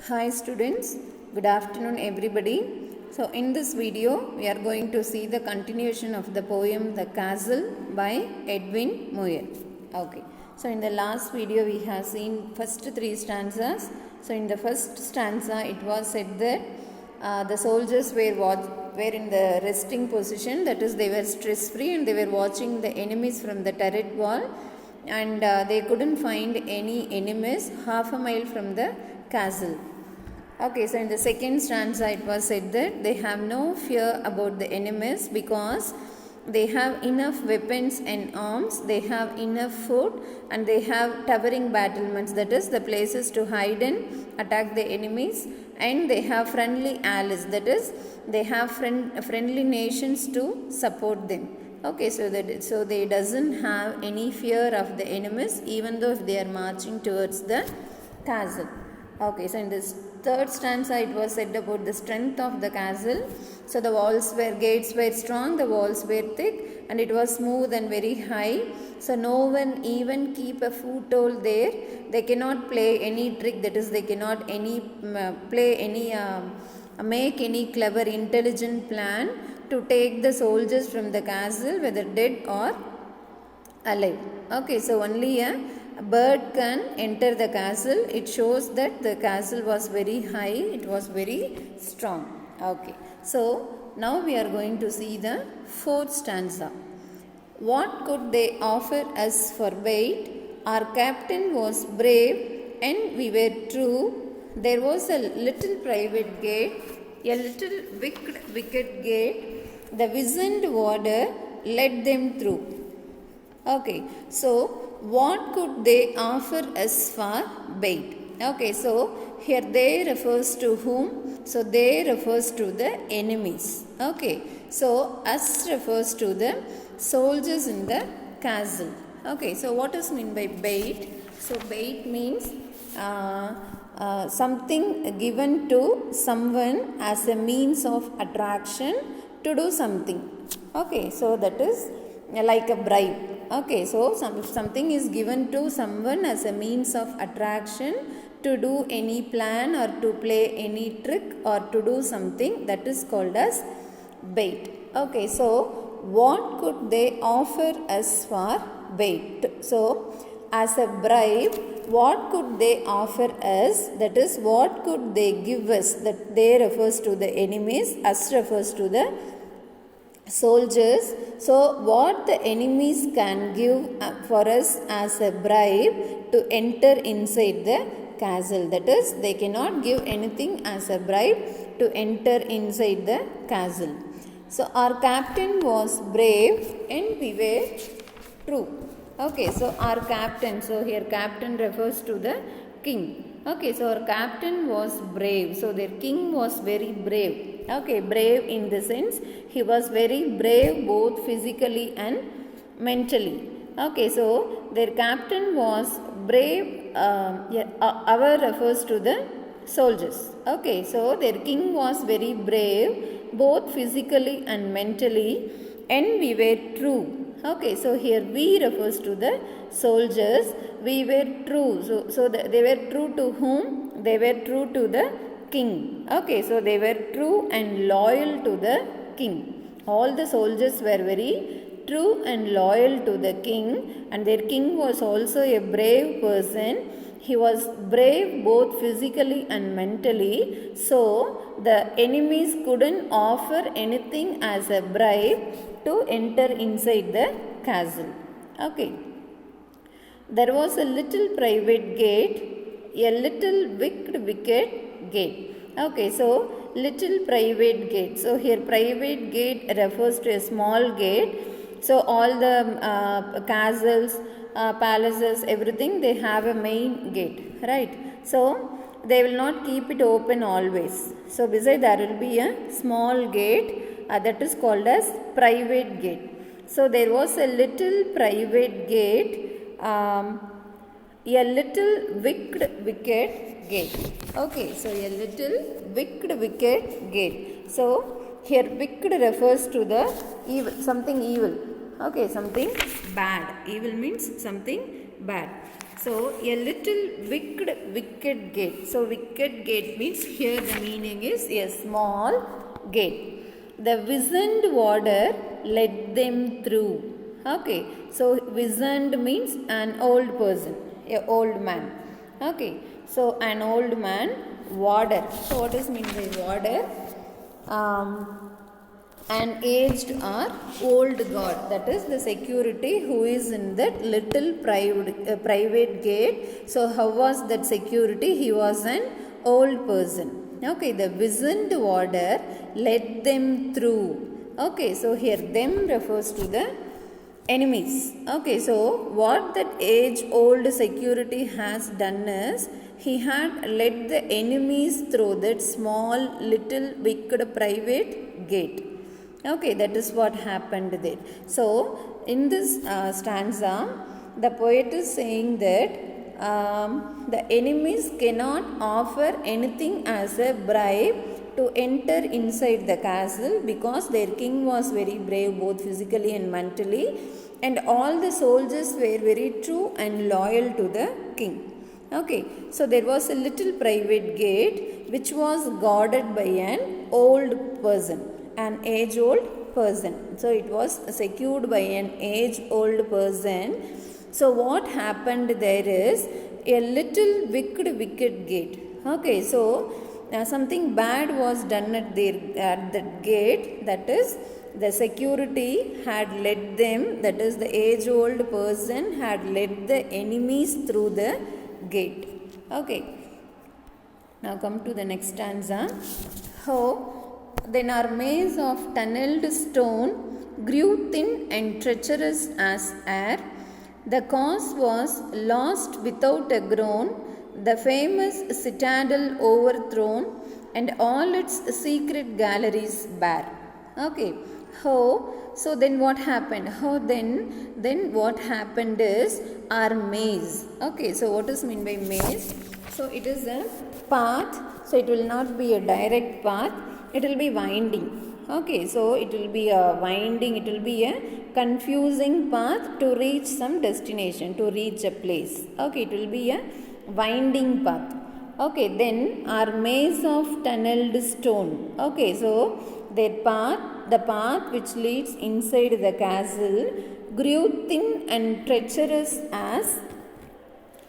Hi students, good afternoon everybody. So in this video we are going to see the continuation of the poem The Castle by Edwin Muir. Okay. So in the last video we have seen first three stanzas. So in the first stanza it was said that the soldiers were in the resting position, that is they were stress free and they were watching the enemies from the turret wall, and they couldn't find any enemies half a mile from the castle. Okay, so in the second stanza it was said that they have no fear about the enemies because they have enough weapons and arms, they have enough food, and they have towering battlements, that is the places to hide and attack the enemies, and they have friendly allies, that is they have friendly nations to support them. Okay, so they doesn't have any fear of the enemies even though if they are marching towards the castle. Okay, so in this third stanza it was said about the strength of the castle. So the gates were strong, the walls were thick, and it was smooth and very high. So no one even keep a foothold there. They cannot play any trick, that is they cannot make any clever intelligent plan to take the soldiers from the castle, whether dead or alive. Okay, so only a bird can enter the castle. It shows that the castle was very high, it was very strong. Okay, so now we are going to see the fourth stanza. What could they offer us for bait? Our captain was brave and we were true. There was a little private gate, a little wicket gate. The wizened warder led them through. Okay, so what could they offer us for bait? Okay, so here they refers to whom? So they refers to the enemies. Okay, so us refers to the soldiers in the castle. Okay, so what is meant by bait? So bait means something given to someone as a means of attraction to do something. Okay, so that is like a bribe. Okay, so something is given to someone as a means of attraction to do any plan or to play any trick or to do something, that is called as bait. Okay, so what could they offer us for bait? So as a bribe, what could they offer us? That is, what could they give us? That they refers to the enemies, us refers to the soldiers. So what the enemies can give for us as a bribe to enter inside the castle, that is they cannot give anything as a bribe to enter inside the castle. So our captain was brave and we were true. Okay, so our captain, so here captain refers to the king. Okay, so our captain was brave, so their king was very brave. Okay, brave in the sense he was very brave both physically and mentally. Okay, so their captain was brave. Our refers to the soldiers. Okay, so their king was very brave both physically and mentally, and we were true. Okay, so here we refers to the soldiers. We were true. So they were true to whom? They were true to the king. Okay, so they were true and loyal to the king. All the soldiers were very true and loyal to the king, and their king was also a brave person. He was brave both physically and mentally. So the enemies couldn't offer anything as a bribe to enter inside the castle. Okay. There was a little private gate, a little wicket gate. Okay, so little private gate. So here private gate refers to a small gate. So all the castles, palaces, everything, they have a main gate, right? So they will not keep it open always. So beside there will be a small gate that is called as private gate. So there was a little private gate, a little wicket gate. Okay, so a little wicket gate. So here wicked refers to the evil, something evil. Okay, something bad. Evil means something bad. So a little wicket gate. So wicket gate means here the meaning is a small gate. The wizened warder led them through. Okay, so wizened means an old person, a old man. Okay, so an old man, warder. So what is mean by warder? An aged or old guard, that is the security who is in that little private gate. So how was that security? He was an old person. Okay, the wizened warder led them through. Okay, so here them refers to the enemies. Okay, so what that age old security has done is he had led the enemies through that small little wicked private gate. Okay, that is what happened there. So in this stanza, the poet is saying that the enemies cannot offer anything as a bribe to enter inside the castle, because their king was very brave both physically and mentally, and all the soldiers were very true and loyal to the king. Okay, so there was a little private gate which was guarded by an old person, an age-old person. So it was secured by an age-old person. So what happened there is a little wicked gate. Okay, so something bad was done at that gate. That is, the security had led them, that is the age-old person had led the enemies through the gate. Okay, now come to the next stanza. How then our maze of tunneled stone grew thin and treacherous as air. The cause was lost without a groan, the famous citadel overthrown, and all its secret galleries bare. Okay, how? So then what happened? How then what happened is our maze. Okay, so what is meant by maze? So it is a path. So it will not be a direct path. It will be winding. Okay, so it will be a winding, it will be a confusing path to reach some destination, to reach a place. Okay, it will be a winding path. Okay, then our maze of tunneled stone. Okay, so their path, the path which leads inside the castle, grew thin and treacherous as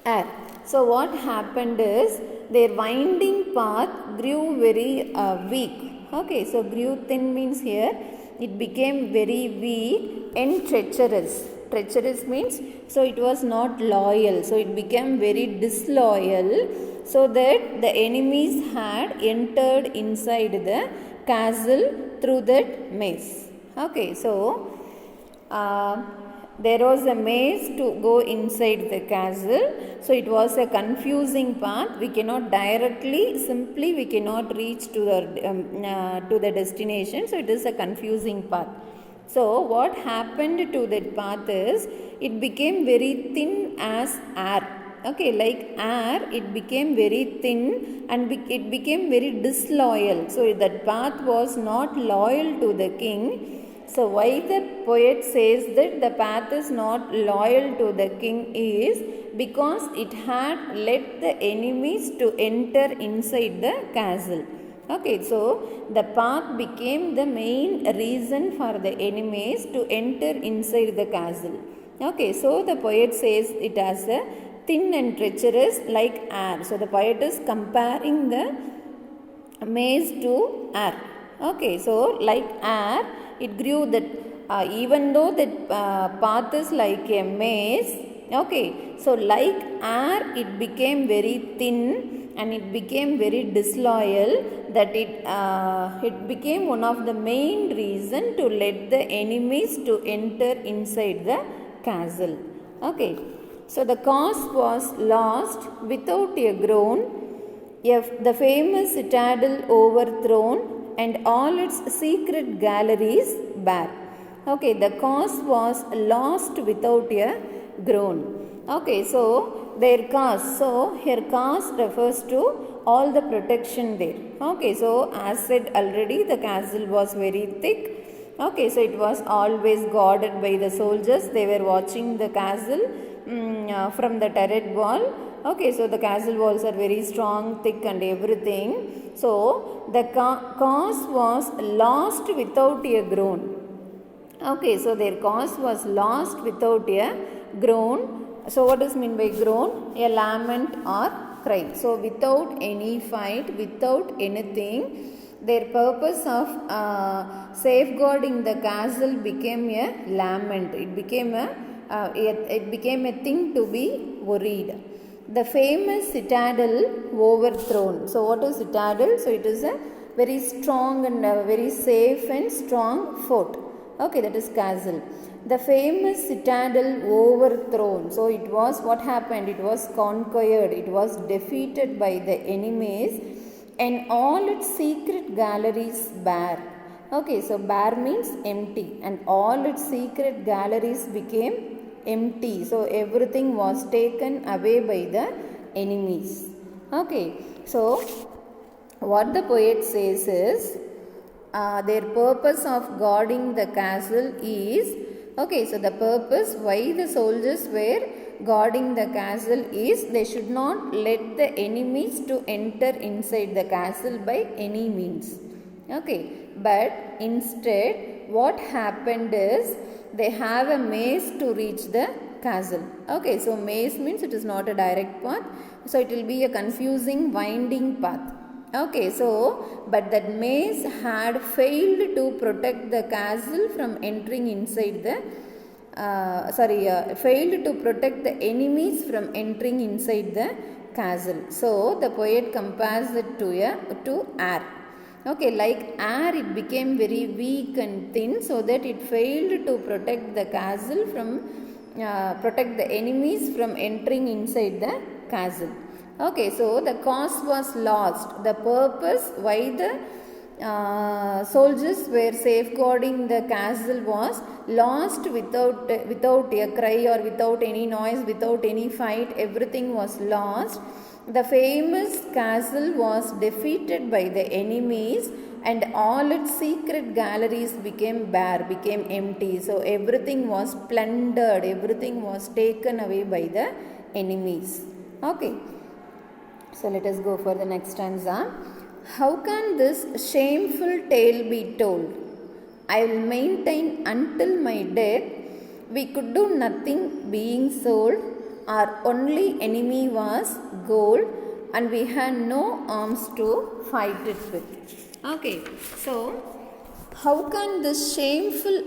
air. So what happened is their winding path grew very weak. Okay, so grew thin means here it became very weak and treacherous. Treacherous means, so it was not loyal, so it became very disloyal, so that the enemies had entered inside the castle through that maze. Okay, so there was a maze to go inside the castle, so it was a confusing path. We cannot directly, simply we cannot reach to the destination, so it is a confusing path. So what happened to that path is it became very thin as air. Okay, like air, it became very thin and it became very disloyal. So that path was not loyal to the king. So why the poet says that the path is not loyal to the king is because it had led the enemies to enter inside the castle. Okay, so the path became the main reason for the enemies to enter inside the castle. Okay, so the poet says it as a thin and treacherous like air. So the poet is comparing the maze to air. Okay, so like air, it grew that even though that path is like a maze. Okay, so like air, it became very thin and it became very disloyal, that it became one of the main reason to let the enemies to enter inside the castle. Okay, so the cause was lost without a groan, the famous citadel overthrown, and all its secret galleries bare. Okay, the cause was lost without a groan. Okay, so their cause. So here cause refers to all the protection there. Okay, so as said already, the castle was very thick. Okay, so it was always guarded by the soldiers. They were watching the castle from the turret wall. Okay, so the castle walls are very strong, thick and everything. So the cause was lost without a groan. Okay, so their cause was lost without a groan. So what does mean by groan? A lament or cry. So without any fight, without anything, their purpose of safeguarding the castle became a lament. It became a thing to be worried. The famous citadel overthrown. So what is citadel? So it is a very strong and very safe and strong fort. Okay, that is castle. The famous citadel overthrown. So it was, what happened? It was conquered. It was defeated by the enemies, and all its secret galleries bare. Okay, so bare means empty, and all its secret galleries became empty. So everything was taken away by the enemies. Okay, so what the poet says is, their purpose of guarding the castle is, okay, so the purpose why the soldiers were guarding the castle is they should not let the enemies to enter inside the castle by any means. Okay, but instead what happened is they have a maze to reach the castle. Okay, so maze means it is not a direct path, so it will be a confusing winding path. Okay, so but that maze had failed to protect the castle from entering inside the failed to protect the enemies from entering inside the castle. So the poet compares it to air. Okay, like air, it became very weak and thin, so that it failed to protect the castle from protect the enemies from entering inside the castle. Okay, so the cause was lost. The purpose why the soldiers were safeguarding the castle was lost without a cry or without any noise, without any fight. Everything was lost. The famous castle was defeated by the enemies, and all its secret galleries became bare, became empty. So everything was plundered, everything was taken away by the enemies. Okay, so let us go for the next stanza. How can this shameful tale be told? I will maintain until my death, we could do nothing being sold. Our only enemy was gold, and we had no arms to fight it with. Okay, so how can this shameful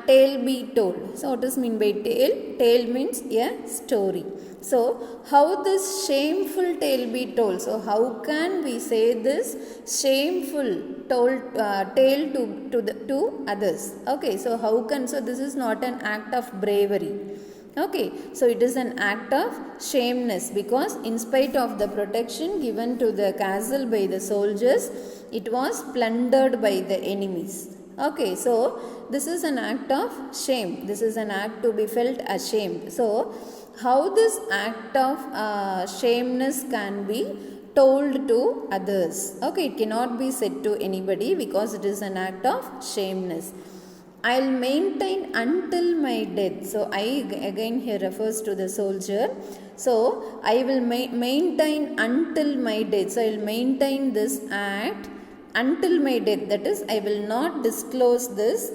tale be told? So what does mean by tale? Tale means a story. So how this shameful tale be told? So how can we say this shameful tale to others? Okay, so how can, so this is not an act of bravery. Okay, so it is an act of shameness, because in spite of the protection given to the castle by the soldiers, it was plundered by the enemies. Okay, so this is an act of shame. This is an act to be felt ashamed. So how this act of shameness can be told to others? Okay, it cannot be said to anybody because it is an act of shameness. I'll maintain until my death. So I again here refers to the soldier. So I will maintain until my death. So I will maintain this act until my death. That is, I will not disclose this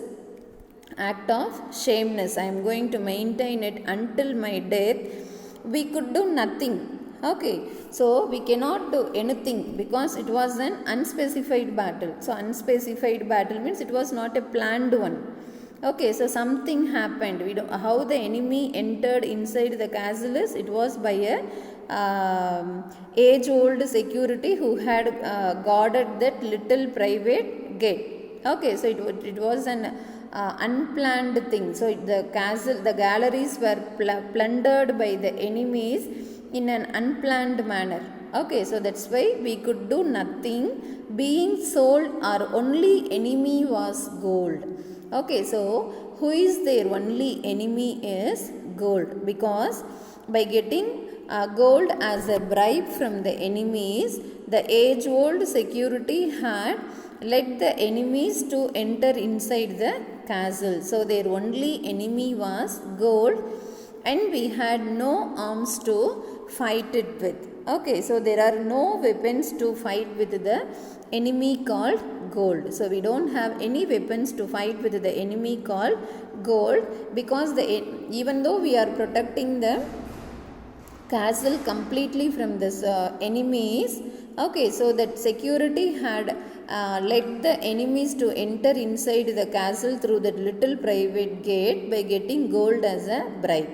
act of shameness. I am going to maintain it until my death. We could do nothing. Okay, so we cannot do anything because it was an unspecified battle. So unspecified battle means it was not a planned one. Okay, so something happened. We don't, how the enemy entered inside the castle is, it was by a age-old security who had guarded that little private gate. Okay, so it was an unplanned thing. So the castle, the galleries were plundered by the enemies in an unplanned manner. Okay, so that's why we could do nothing. Being sold, our only enemy was gold. Okay, so who is their only enemy is gold, because by getting gold as a bribe from the enemies, the age-old security had led the enemies to enter inside the castle. So their only enemy was gold, and we had no arms to fight it with. Okay, so there are no weapons to fight with the enemy called gold. So we don't have any weapons to fight with the enemy called gold, because even though we are protecting the castle completely from this enemies. Okay, so that security had let the enemies to enter inside the castle through that little private gate by getting gold as a bribe.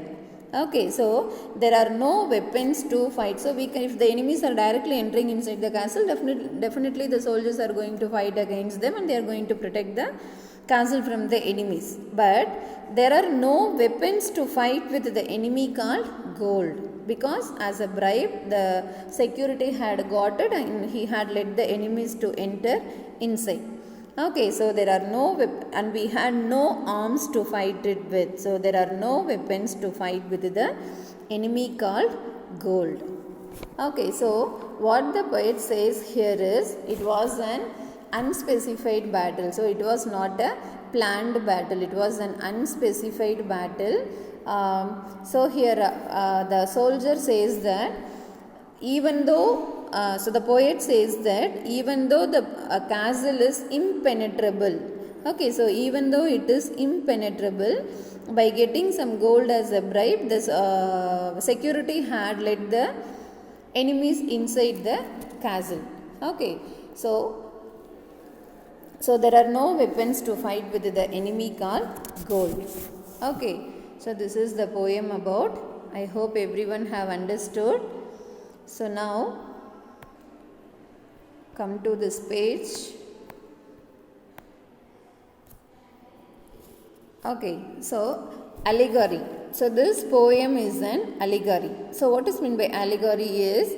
Okay, so there are no weapons to fight. So we can, if the enemies are directly entering inside the castle, definitely the soldiers are going to fight against them and they are going to protect the castle from the enemies. But there are no weapons to fight with the enemy called gold, because as a bribe the security had got it and he had let the enemies to enter inside. Okay, so there are no and we had no arms to fight it with. So there are no weapons to fight with the enemy called gold. Okay, so what the poet says here is, it was an unspecified battle. So it was not a planned battle, it was an unspecified battle. So here the soldier says that even though so the poet says that even though the castle is impenetrable, okay, so even though it is impenetrable, by getting some gold as a bribe, this security had let the enemies inside the castle. Okay, so there are no weapons to fight with the enemy called gold. Okay, so this is the poem about. I hope everyone have understood. So now come to this page. Okay, so allegory. So this poem is an allegory. So what is meant by allegory is,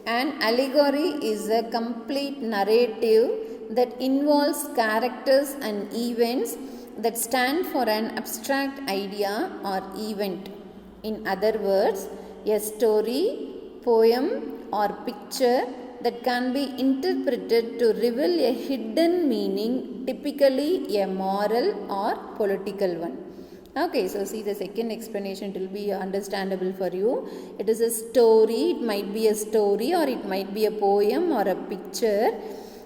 an allegory is a complete narrative that involves characters and events that stand for an abstract idea or event. In other words, a story, poem or picture that can be interpreted to reveal a hidden meaning, typically a moral or political one. Okay, so see the second explanation, it will be understandable for you. It is a story, it might be a story or it might be a poem or a picture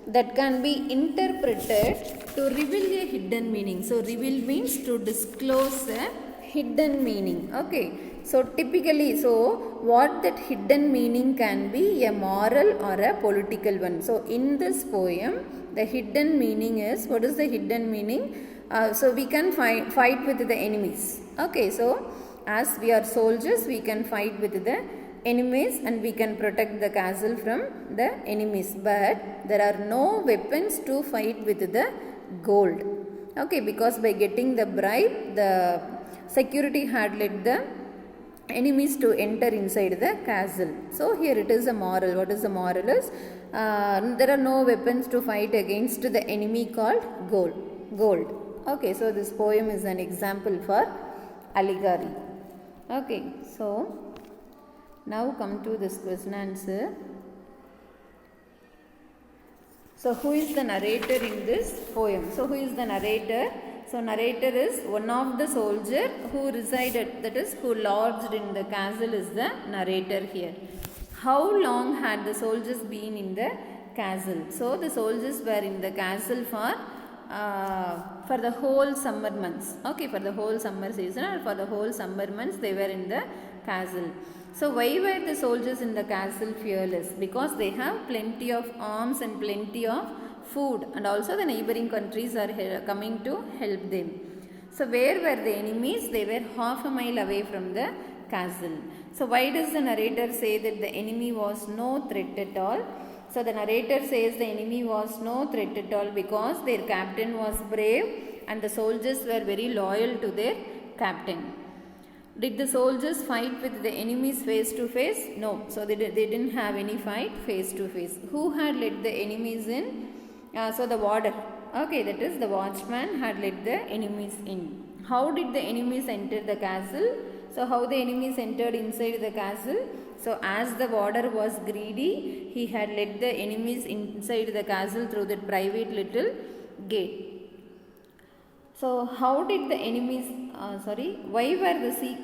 that can be interpreted to reveal a hidden meaning. So reveal means to disclose a hidden meaning. Okay, so typically, so what that hidden meaning can be, a moral or a political one. So in this poem the hidden meaning is, what is the hidden meaning? So we can fight with the enemies. Okay, so as we are soldiers, we can fight with the enemies and we can protect the castle from the enemies, but there are no weapons to fight with the gold. Okay, because by getting the bribe, the security had let the enemies to enter inside the castle. So here it is a moral. What is the moral is, there are no weapons to fight against the enemy called gold. Okay, so this poem is an example for allegory. Okay, so now come to this question answer. So who is the narrator in this poem? So who is the narrator? So narrator is one of the soldier who resided, that is who lodged in the castle, is the narrator here. How long had the soldiers been in the castle? So the soldiers were in the castle for the whole summer months. Okay, for the whole summer season or for the whole summer months they were in the castle. So why were the soldiers in the castle fearless? Because they have plenty of arms and plenty of food, and also the neighboring countries are coming to help them. So where were the enemies? They were half a mile away from the castle. So why does the narrator say that the enemy was no threat at all? So the narrator says the enemy was no threat at all because their captain was brave and the soldiers were very loyal to their captain. Did the soldiers fight with the enemies face to face? No. So they didn't have any fight face to face. Who had let the enemies in? So the warder. Okay, that is the watchman had let the enemies in. How did the enemies enter the castle? So how the enemies entered inside the castle? So as the warder was greedy, he had let the enemies inside the castle through that private little gate. So how did the enemies, why were the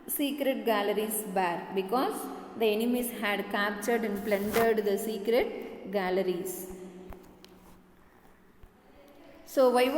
secret galleries bare? Because the enemies had captured and plundered the secret galleries. So what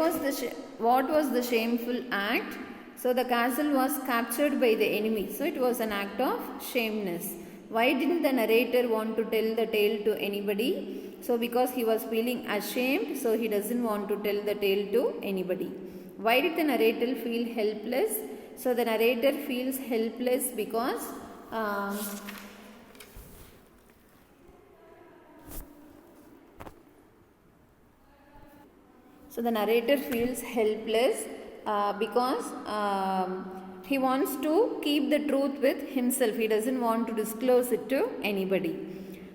was the shameful act? So the castle was captured by the enemy. So it was an act of shameness. Why didn't the narrator want to tell the tale to anybody? So because he was feeling ashamed, so he doesn't want to tell the tale to anybody. Why did the narrator feel helpless? So the narrator feels helpless because so the narrator feels helpless because he wants to keep the truth with himself. He doesn't want to disclose it to anybody.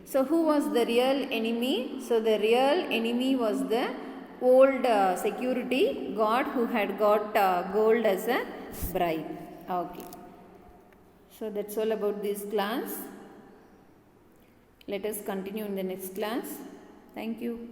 So who was the real enemy? So the real enemy was the old security guard who had got gold as a bribe. Okay. So that's all about this class. Let us continue in the next class. Thank you.